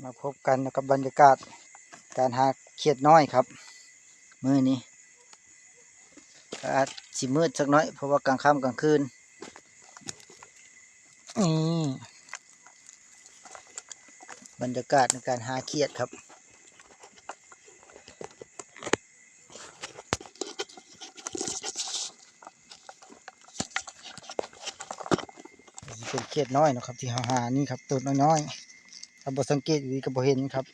มาพบกันกับบรรยากาศการหาเขียดน้อยครับมื้อนี้อาจสิมืดสักน้อยเพราะว่ากลางค่ำกลางคืนนี่บรรยากาศในการหาเขียดครับเป็นเขียดน้อยนะครับที่หานี่ครับตัวน้อยๆถ้าบ่สังเกตดีก็บ่เห็นครับ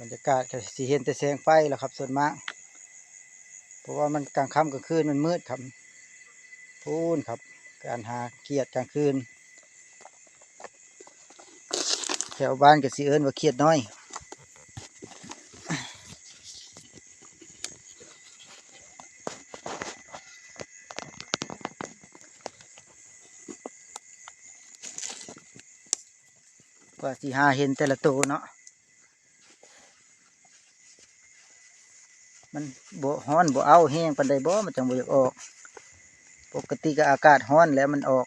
บรรยากาศก็สิเห็นแต่แสงไฟแล้วครับส่วนมากเพราะว่ามันกลางค่ำกลางคืนมันมืดครับพูนครับการหาเขียดกลางคืนแถวบ้านก็สิเอิ้นว่าเขียดน้อยกว่าสิหาเห็นแต่ละตัวเนาะมันบ่ฮ้อนบ่เอาแห้งปานใดบ่มันจังบ่อยากออกปกติก็อากาศฮ้อนแล้วมันออก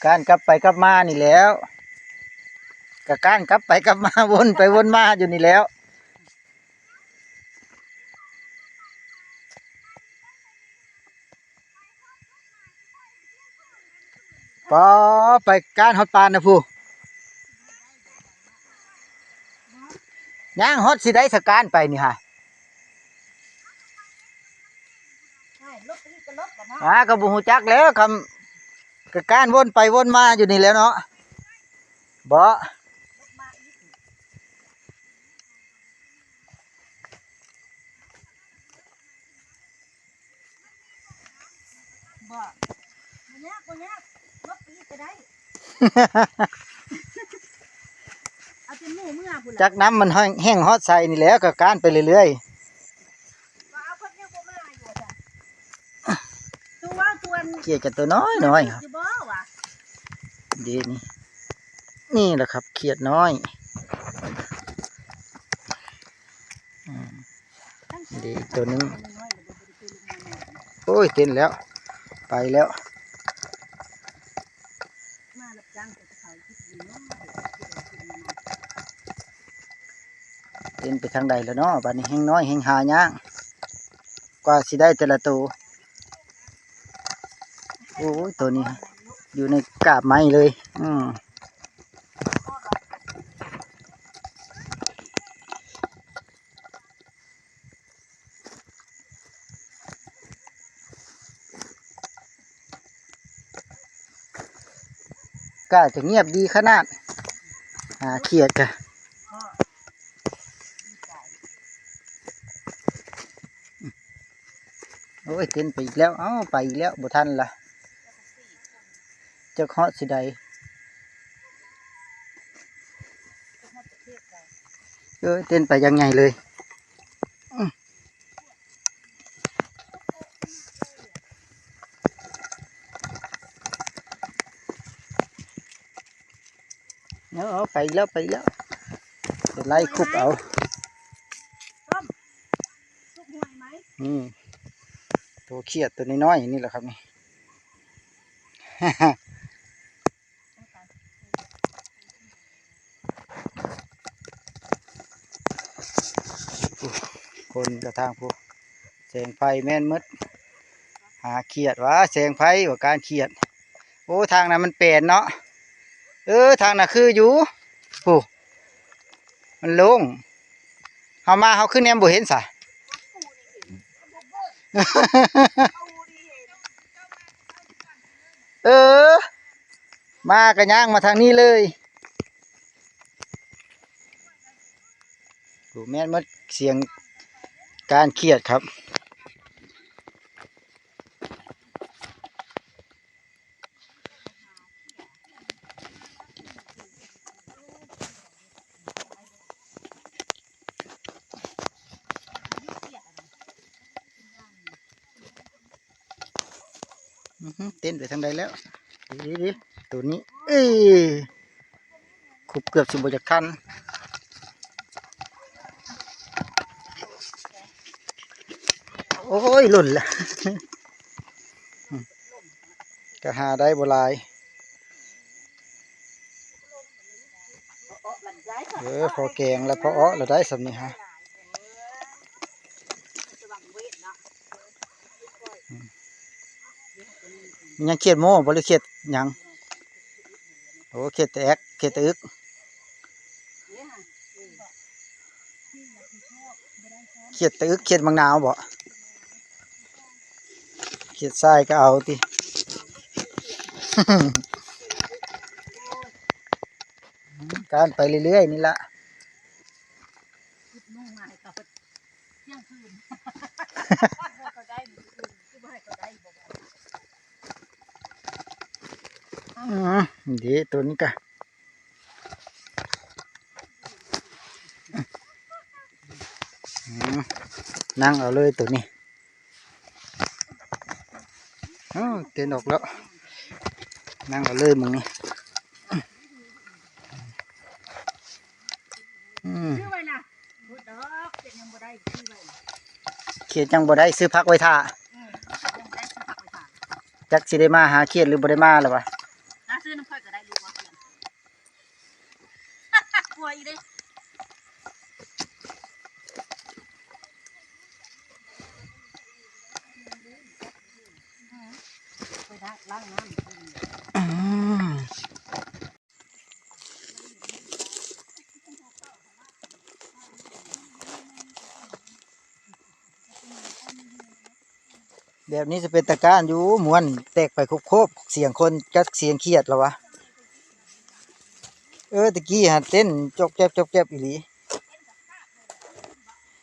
การกลับไปกลับมานี่แล้วก็การกลับไปกลับมาวนไปวนมาอยู่นี่แล้วปอไปการฮอดปานนะผู้ย่างฮอดสิได้สการไปนี่ฮะก็บ่ฮู้จักแล้วคำก็การวนไปวนมาอยู่นี่แล้วเนาะบ่จักน้ำมันแห้งฮอดใส่นี่แล้วก็การไปเรื่อยๆเขียดกันตัวน้อยครับดีนี่แหละครับเขียดน้อยดีตัวนึงโอ้ยเต้นแล้วไปแล้วเต้นไปทางใดแล้วเนาะบัดนี้แห้งน้อยแห้งหายากกว่าสิได้แต่ละตัวโอ้ยตัวนี้อยู่ในกาบไม้เลยก็จะเงียบดีขนาดหาเขียดกะโอ้ยเต้นไปอีกแล้วเอ้าไปอีกแล้วบ่ทันละเจ้าเคาะสิใดเต้นไปยังไงเลยเอาไปแล้วไปแล้วจะไล่คุบเอาตัวเขียดตัวน้อยๆนี่แหละครับนี่ คนกระทางผู้แสงไฟแม่นมดหาเขียดวะแสงไฟว่าการเขียดโอ้ทางนั้นมันเปลี่ยนเนาะทางนั้นคืออยู่ผู้มันโล่งเขามาเขาขึ้นแนมบ่เห็นสะ มากันย่างมาทางนี้เลยผู้แม่นมดเสียงการเขียดครับ เต้นไปทางใดแล้วดิตัวนี้เอ้ยขุบเกือบสิบจากทันโอ้ยหล่นละก็หาได้บ่หลายพอแกงแล้วพออ้อเราได้สำนี้ฮะยังเขียดโม่บ่หรือเขียดหยังโอ้เขียดแตกเขียดตะอึกเขียดตะอึกเขียดมังนาวบ่เขียดทรายก็เอาติ การไปเรื่อยๆนี่ละดีตัวนี้กะนั่งเอาเลยตัวนี้เต้นออกแล้วนั่งเอาเลยมึงนี่เขียดยังบ่ได้ซื้อพักไว้ท่าจักสิได้มาหาเขียดหรือบ่ได้มาหรอวะซื้อน้ำค่อยก็ได้ดูว่าเปลี่ยนกลัวอีเด้ไปล้างน้ำแบบนี้จะเป็นตะการอยู่ม้วนแตกไปครบเสียงคนกับเสียงเขียดหรอวะตะกี้ฮะเต้นจบแจ๊บอีหลี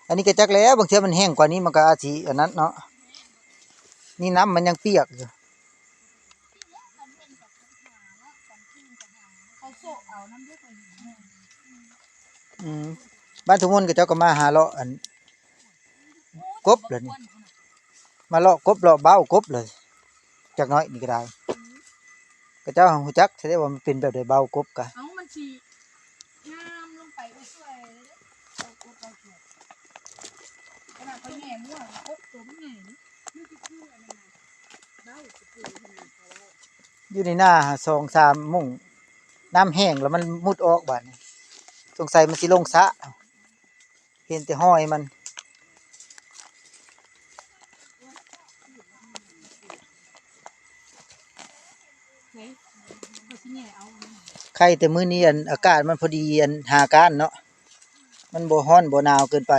อันนี้ก็จักแล้วบางเทีมันแห้งกว่านี้มันก็อาจสิอันนั้นเนาะนี่น้ำมันยังเปียกอยู่บ้านทุกคนก็เจ้าก็มาหาเลาะอันกบเลยนี่มาเลาะกบเลาะเบ้ากบเลยจักน้อยนี่ก็ได้ก็เจ้าหูจักแสดงว่ามันเป็นแบบใดเบ้ากบกะมันสีงามลงไปช่วยเอากบเอาเขียดขนาดเขาแง่มั่วกบตัวมันใหญ่นี่คืออะไรนะเบ้าคือขนาดเขาอยู่ในหน้า2-3 มุ่งน้ำแห้งแล้วมันมุดออกบาดนี้สงสัยมันสิลงสระเห็นแต่ห้อยมันใครแต่มื้อนี้อันอากาศมันพอดีอันหาการเนาะมันบ่ร้อนบ่หนาวเกินไป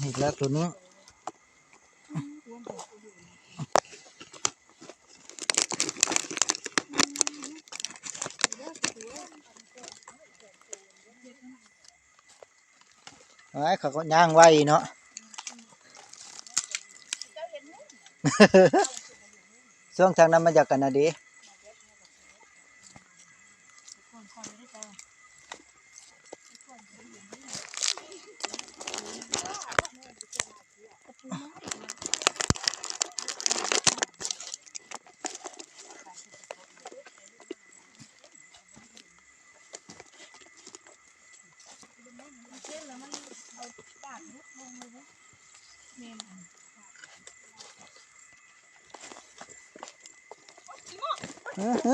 นี่แล้วตัวนี้เขาก็ย่างไว้เนาะ ช่วงทางนั้นมาจากกันนะดิ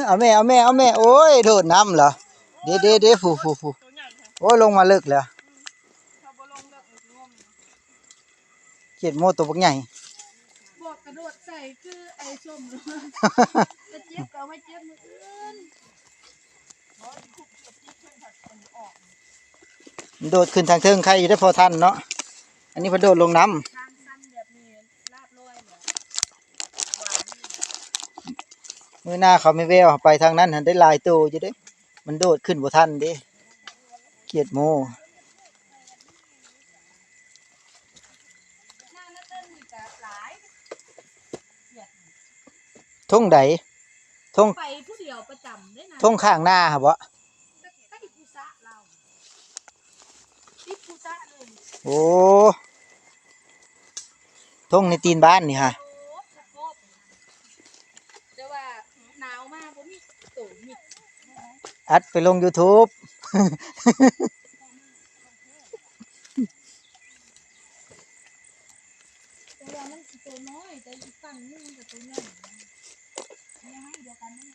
เอาแม่โอ้ยโดดน้ำเหรอเดี๋ยวฟูโอ้ยลงมาเลิกแล้วเขียดโมตัวพวกใหญ่บอกกระโดดใส่คือไอ้ส้มเลยจะเจ็บก็ไม่เจ็บมืออื่นโดดขึ้นทางเทิงใครอยู่ได้พอทันเนาะอันนี้พอโดดลงน้ำมื้อหน้าเขาไม่แววไปทางนั้นได้ลายตัวอยู่เด้มันโดดขึ้นบ่ทันเด้เขียดโมทุ่งใดทุ่งไปผู้เดียวประจำได้นะทุ่งข้างหน้าครับวะโอ้ทุ่งในตีนบ้านนี่ฮะ ว่าหนาวมากบ่มีโตมี อัดไปลง YouTube แต่ว่ามันสิตัวน้อยแต่อีกฝั่งนึงมันก็ตัวใหญ่ยังให้เดียวกันนั่น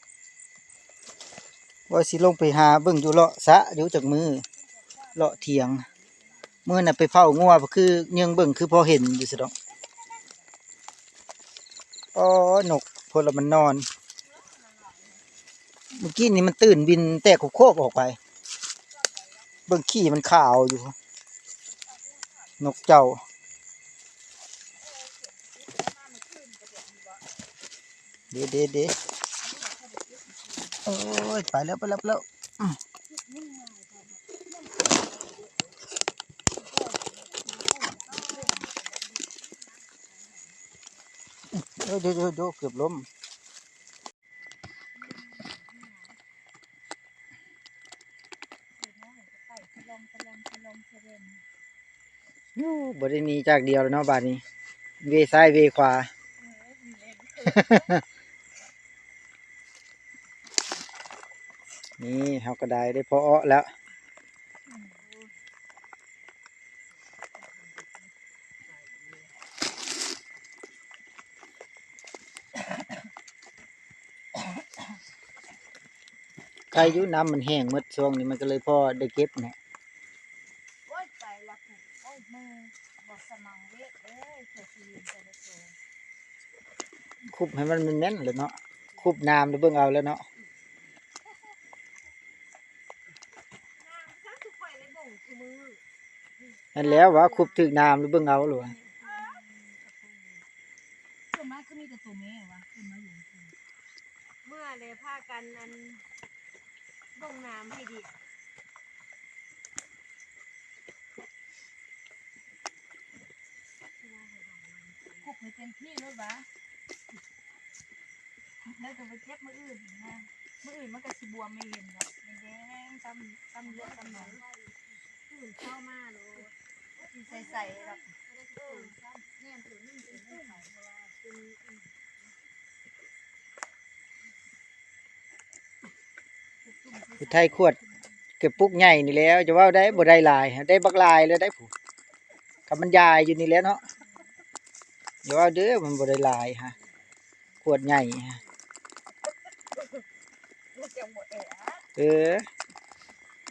ว่าสิลงไปหาเบิ่งอยู่เลาะสะอยู่จากมือเลาะเถียงมื้อน่ะไปเฝ้างัวก็คือยังเบิ่งคือพอเห็นอยู่ซะดอกอ๋อนกพลมันนอนเมื่อกี้นี่มันตื่นบินแตกโคกๆออกไปเบิ่งขี้มันขาวอยู่นกเจ้าเด้เด้เด้โอ้ยไปแล้วเดี๋ยวเกือบล้มยูบ่ได้หนีจากเดียวแล้วเนาะบาดนี้เวซ้ายเวขวา นี่เฮาก็ได้พออ้อแล้วใครอยู่น้ำมันแห้งหมดช่วงนี้มันก็เลยพอได้เก็บเนี่ย โอ้ยไปละผูกโอ้ยมือบ่สมังเวทเอ้ยเธอสิแต่ละตัว คุบให้มันแน่นๆเลยเนาะคุบน้ำแล้วเบิ่งเอาแล้วเนาะ ถ้าสุกไปเลยบ่งคือมือ นั่นแล้วว่าคุบถึกน้ำแล้วเบิ่งเอาหรอ ส่วนมากคือมีแต่ตัวแม่วะขึ้นมาอยู่ เมื่อเลยพากันอันลงน้ำให้ดี คุกให้เต็มที่เลยวะแล้วจะไปเก็บมืออื่นนะมืออื่นมันก็สิบวมไม่เห็นหรอกแดงๆตำเลือดตำหนอง ตื่นเข้ามาเลย ใส่ๆแบบเนี่ยตัวนึงเป็นใส่ ผู้ไทยขวดเก็บปุกใหญ่นี่แล้วจะว่าได้บ่ได้หลายได้บักลายเลยได้ผู้กับมันยายอยู่นี่แหล้วเนาะอย่าว่าเด้อมันบ่ได้หลายฮะขวดใหญ่ฮะเออ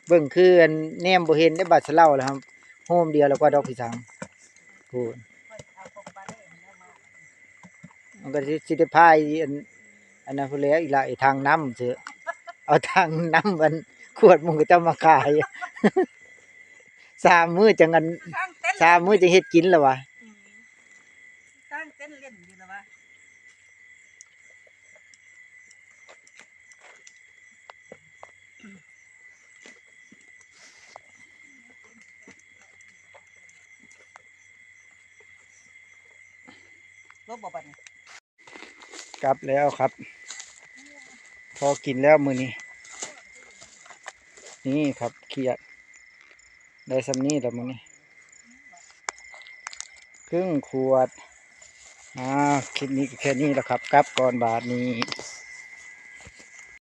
เบิ่งคืออันแนมบ่เห็นได้บาดสะเล่าแล้วครับโฮมเดียวแล้วก็ดอกพิสังพูนมันก็สิได้พายอันนั้นพุ่นแหล้วอีกละไอ้ทางน้ำเถอะเอาทางน้ำมันขวดมึงก็จะมาขาย 3 มื้อจังอัน ตั้งเต้น 3 มื้อจังเฮ็ดกินแล้ววะ ตั้งเต้นเล่นอยู่แล้ววะ รถบอกปัน กลับแล้วครับ พอกินแล้วมื้อนี้นี่ครับเขียดได้ซำนี้แล้วมื้อนี้ครึ่งขวดคลิปนี้ก็แค่นี้แหละครับกลับก่อนบาทนี้